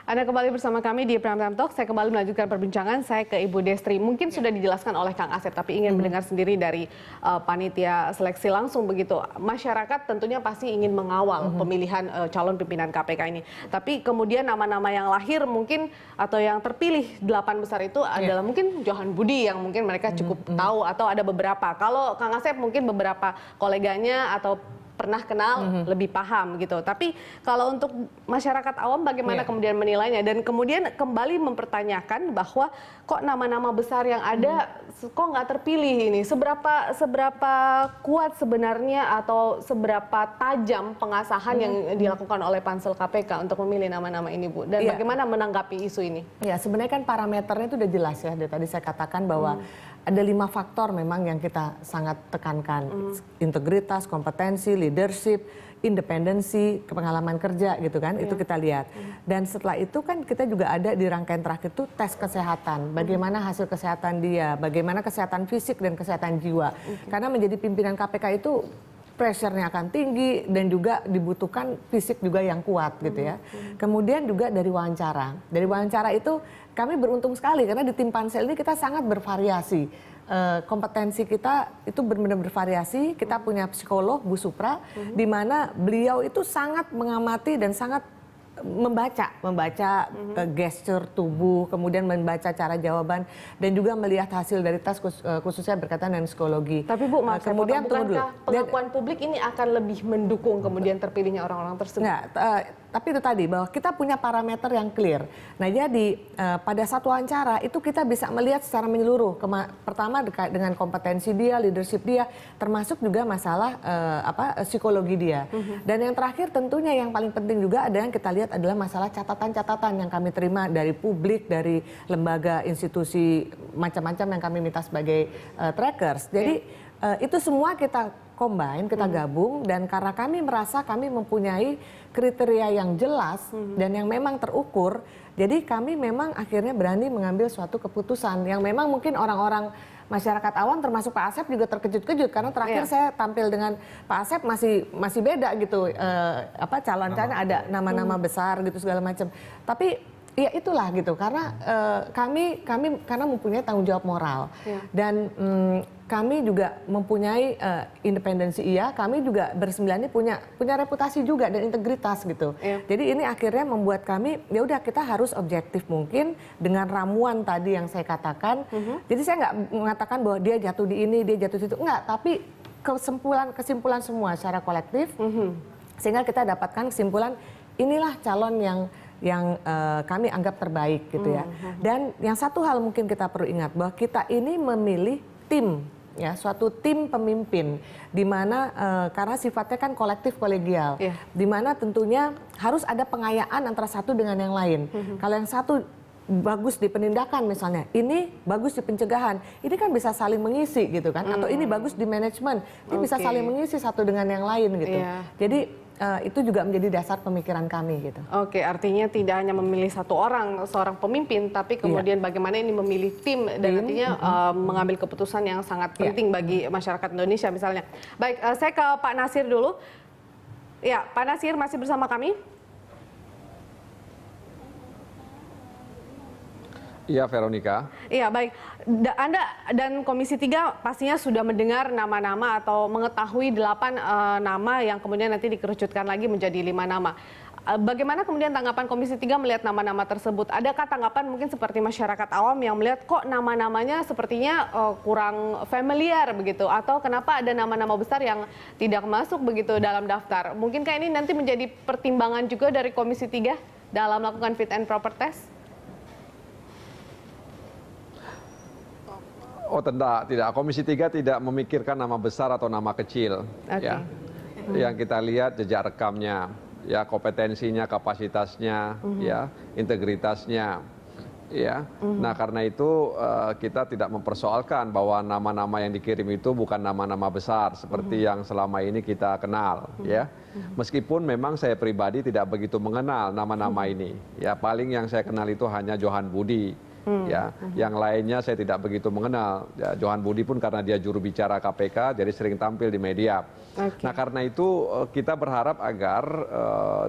Anda kembali bersama kami di Prime Time Talk. Saya kembali melanjutkan perbincangan. Saya ke Ibu Destri. Mungkin sudah dijelaskan oleh Kang Asep, tapi ingin mendengar sendiri dari panitia seleksi langsung begitu. Masyarakat tentunya pasti ingin mengawal pemilihan calon pimpinan KPK ini. Tapi kemudian nama-nama yang lahir mungkin atau yang terpilih 8 besar itu adalah mungkin Johan Budi yang mungkin mereka cukup tahu atau ada beberapa. Kalau Kang Asep mungkin beberapa koleganya atau pernah kenal lebih paham gitu. Tapi kalau untuk masyarakat awam bagaimana kemudian menilainya dan kemudian kembali mempertanyakan bahwa kok nama-nama besar yang ada kok nggak terpilih ini. Seberapa kuat sebenarnya atau seberapa tajam pengasahan yang dilakukan oleh Pansel KPK untuk memilih nama-nama ini, Bu? Dan bagaimana menanggapi isu ini? Ya, sebenarnya kan parameternya itu udah jelas ya. Dari tadi saya katakan bahwa ada 5 faktor memang yang kita sangat tekankan. Integritas, kompetensi, leadership, independensi, pengalaman kerja gitu kan. Itu kita lihat. Dan setelah itu kan kita juga ada di rangkaian terakhir itu tes kesehatan. Bagaimana hasil kesehatan dia, bagaimana kesehatan fisik dan kesehatan jiwa. Karena menjadi pimpinan KPK itu pressure-nya akan tinggi dan juga dibutuhkan fisik juga yang kuat gitu ya. Kemudian juga dari wawancara. Dari wawancara itu kami beruntung sekali karena di tim pansel ini kita sangat bervariasi. Kompetensi kita itu benar-benar bervariasi. Kita punya psikolog Bu Supra di mana beliau itu sangat mengamati dan sangat membaca gesture tubuh, kemudian membaca cara jawaban dan juga melihat hasil dari tes khususnya berkaitan dengan psikologi. Tapi Bu, kemudian bukankah pengakuan publik ini akan lebih mendukung kemudian terpilihnya orang-orang tersebut? Nggak, tapi itu tadi bahwa kita punya parameter yang clear. Nah, jadi pada satu wawancara itu kita bisa melihat secara menyeluruh. Pertama dengan kompetensi dia, leadership dia, termasuk juga masalah psikologi dia. Dan yang terakhir tentunya yang paling penting juga ada yang kita lihat adalah masalah catatan-catatan yang kami terima dari publik, dari lembaga, institusi macam-macam yang kami minta sebagai trackers. Jadi itu semua kita combine, kita gabung, dan karena kami merasa kami mempunyai kriteria yang jelas dan yang memang terukur, jadi kami memang akhirnya berani mengambil suatu keputusan yang memang mungkin orang-orang masyarakat awam termasuk Pak Asep juga terkejut-kejut karena terakhir saya tampil dengan Pak Asep masih beda gitu calon-calonnya ada nama-nama besar gitu segala macam. Tapi ya itulah gitu karena kami karena mempunyai tanggung jawab moral dan kami juga mempunyai independensi kami juga bersembilan ini punya reputasi juga dan integritas gitu. Jadi ini akhirnya membuat kami ya udah kita harus objektif mungkin dengan ramuan tadi yang saya katakan. Jadi saya nggak mengatakan bahwa dia jatuh di ini, dia jatuh di situ, enggak, tapi kesimpulan semua secara kolektif sehingga kita dapatkan kesimpulan inilah calon yang kami anggap terbaik gitu ya. Dan yang satu hal mungkin kita perlu ingat bahwa kita ini memilih tim ya, suatu tim pemimpin di mana karena sifatnya kan kolektif kolegial, di mana tentunya harus ada pengayaan antara satu dengan yang lain. Kalau yang satu bagus di penindakan misalnya, ini bagus di pencegahan, ini kan bisa saling mengisi gitu kan, atau ini bagus di manajemen, ini bisa saling mengisi satu dengan yang lain gitu. Jadi itu juga menjadi dasar pemikiran kami gitu. Oke, artinya tidak hanya memilih satu orang, seorang pemimpin, tapi kemudian bagaimana ini memilih tim dan nantinya mengambil keputusan yang sangat penting bagi masyarakat Indonesia misalnya. Baik, saya ke Pak Nasir dulu. Ya, Pak Nasir masih bersama kami? Iya, Veronica. Iya, baik. Anda dan Komisi 3 pastinya sudah mendengar nama-nama atau mengetahui 8 nama yang kemudian nanti dikerucutkan lagi menjadi 5 nama. Bagaimana kemudian tanggapan Komisi 3 melihat nama-nama tersebut? Adakah tanggapan mungkin seperti masyarakat awam yang melihat kok nama-namanya sepertinya kurang familiar begitu? Atau kenapa ada nama-nama besar yang tidak masuk begitu dalam daftar? Mungkinkah ini nanti menjadi pertimbangan juga dari Komisi 3 dalam melakukan fit and proper test? Oh, tidak. Komisi 3 tidak memikirkan nama besar atau nama kecil. Ya. Yang kita lihat jejak rekamnya, ya, kompetensinya, kapasitasnya, ya, integritasnya. Ya. Nah, karena itu kita tidak mempersoalkan bahwa nama-nama yang dikirim itu bukan nama-nama besar seperti yang selama ini kita kenal, ya. Meskipun memang saya pribadi tidak begitu mengenal nama-nama ini. Ya, paling yang saya kenal itu hanya Johan Budi. Ya, yang lainnya saya tidak begitu mengenal. Ya, Johan Budi pun karena dia juru bicara KPK, jadi sering tampil di media. Nah, karena itu kita berharap agar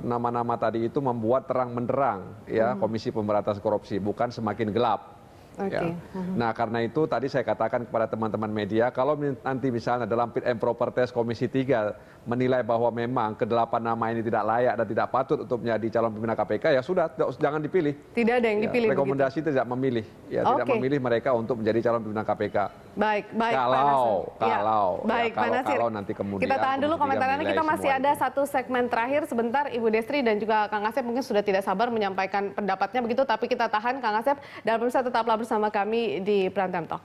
nama-nama tadi itu membuat terang menderang ya Komisi Pemberantasan Korupsi, bukan semakin gelap. Ya. Nah, karena itu tadi saya katakan kepada teman-teman media, kalau nanti misalnya dalam fit and proper test Komisi 3 menilai bahwa memang ke-8 nama ini tidak layak dan tidak patut untuk menjadi calon pimpinan KPK, ya sudah, jangan dipilih. Tidak ada yang dipilih. Rekomendasi tidak memilih, ya tidak memilih mereka untuk menjadi calon pimpinan KPK. Baik, Kalau nanti kemudian kita tahan dulu komentarnya, kita masih ada satu segmen terakhir sebentar. Ibu Destri dan juga Kang Asep mungkin sudah tidak sabar menyampaikan pendapatnya begitu, tapi kita tahan Kang Asep dan pemirsa tetaplah bersama kami di Prime Time Talk.